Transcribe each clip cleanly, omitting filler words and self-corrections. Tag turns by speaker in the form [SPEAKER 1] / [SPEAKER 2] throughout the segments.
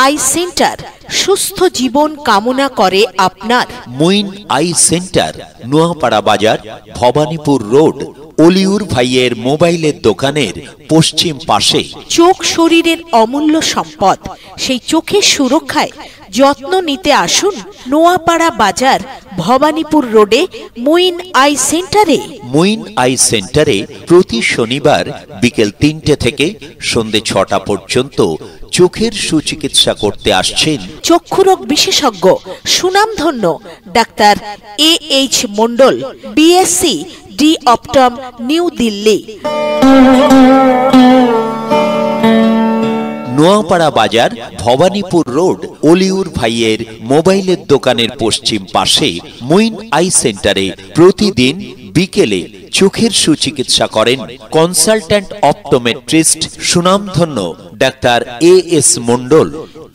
[SPEAKER 1] I centre সুস্থ জীবন কামনা করে আপনার।
[SPEAKER 2] Muin I centre, Noapara Bazar, Bhabanipur road, Oliur ভাইয়ের মোবাইলের দোকানের পশ্চিম পাশে।
[SPEAKER 1] চোখ শরীরের অমূল্য সম্পদ, সেই চোখের সুরক্ষায় যত্ন নিতে আসুন নোয়াপাড়া বাজার, ভবানীপুর রোডে মুইন আই সেন্টারে।
[SPEAKER 2] মুইন আই সেন্টারে প্রতি শনিবার বিকেল 3টে থেকে সন্ধে 6টা পর্যন্ত চোখের সুচিকিৎসা করতে আসছেন
[SPEAKER 1] চক্ষুরোগ বিশেষজ্ঞ সুনামধন্য doctor AH Mondal, BSc D optom, New Delhi.
[SPEAKER 2] Noapara Bazar, Bhabanipur road, Oliur ভাইয়ের মোবাইলের দোকানের পশ্চিম পাশে মুইন আই সেন্টারে প্রতিদিন বিকেলে চোখের সুচিকিৎসা করেন কনসালট্যান্ট অপটোমেট্রিস্ট সুনামধন্য ডাক্তার AS মন্ডল।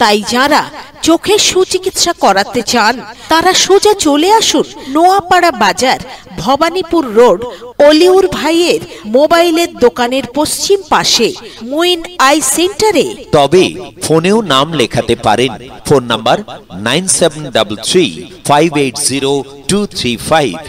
[SPEAKER 1] তাই যারা চোখের সুচিকিৎসা করাতে চান তারা সোজা চলে আসুন নোয়াপাড়া বাজার, ভবানীপুর রোড, অলিউর ভাইয়ের মোবাইলের দোকানের পশ্চিম পাশে মুইন আই সেন্টারে।
[SPEAKER 2] তবে ফোনেও নাম লেখাতে পারেন। Phone number 9733580235।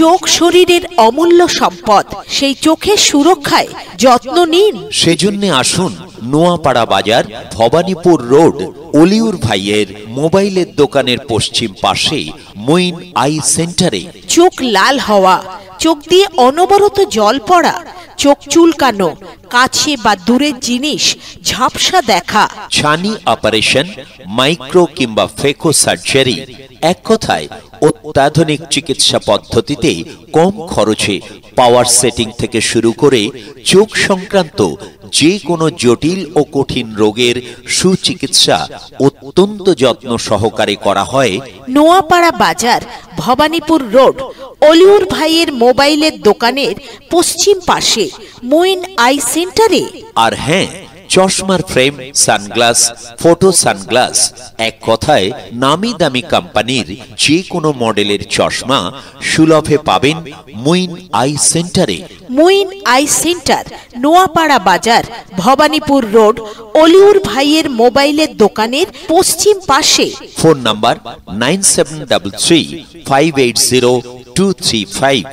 [SPEAKER 1] চোখ শরীরের অমূল্য সম্পদ, সেই চোখের সুরক্ষায় যত্ন নিন।
[SPEAKER 2] সেজন্য আসুন নোয়াপাড়া বাজার, ভবানীপুর রোড, অলিউর ভাইয়ের মোবাইলের দোকানের পশ্চিম পাশে মুইন আই সেন্টারে।
[SPEAKER 1] চোখ লাল হওয়া, চোখ দিয়ে অনবরত জল পড়া, চোখ চুলকানো, কাছে বা দূরের জিনিস ঝাপসা দেখা,
[SPEAKER 2] ছানি অপারেশন, মাইক্রো কিংবা ফেকো সার্জারি, এক কথায় অত্যাধুনিক চিকিৎসা পদ্ধতিতে কম খরচে পাওয়ার সেটিং থেকে শুরু করে চোখ সংক্রান্ত যে কোনো জটিল ও কঠিন রোগের সুচিকিৎসা অত্যন্ত যত্ন সহকারে করা হয়
[SPEAKER 1] নোয়াপাড়া বাজার, ভবানীপুর রোড, অলিউর ভাইয়ের মোবাইলের দোকানের পশ্চিম পাশে মুইন আই সেন্টারে।
[SPEAKER 2] আর হ্যাঁ, চশমার ফ্রেম, সানগ্লাস, ফটো সানগ্লাস, এক কথায় নামি দামি কোম্পানির যে কোনো মডেলের চশমা সুলভে পাবেন মুইন আই সেন্টারে।
[SPEAKER 1] Muin I centre, Noapara Bazar, Bhabanipur road, Oliur ভাইয়ের মোবাইলের দোকানের পশ্চিম পাশে।
[SPEAKER 2] Phone number 9733580235।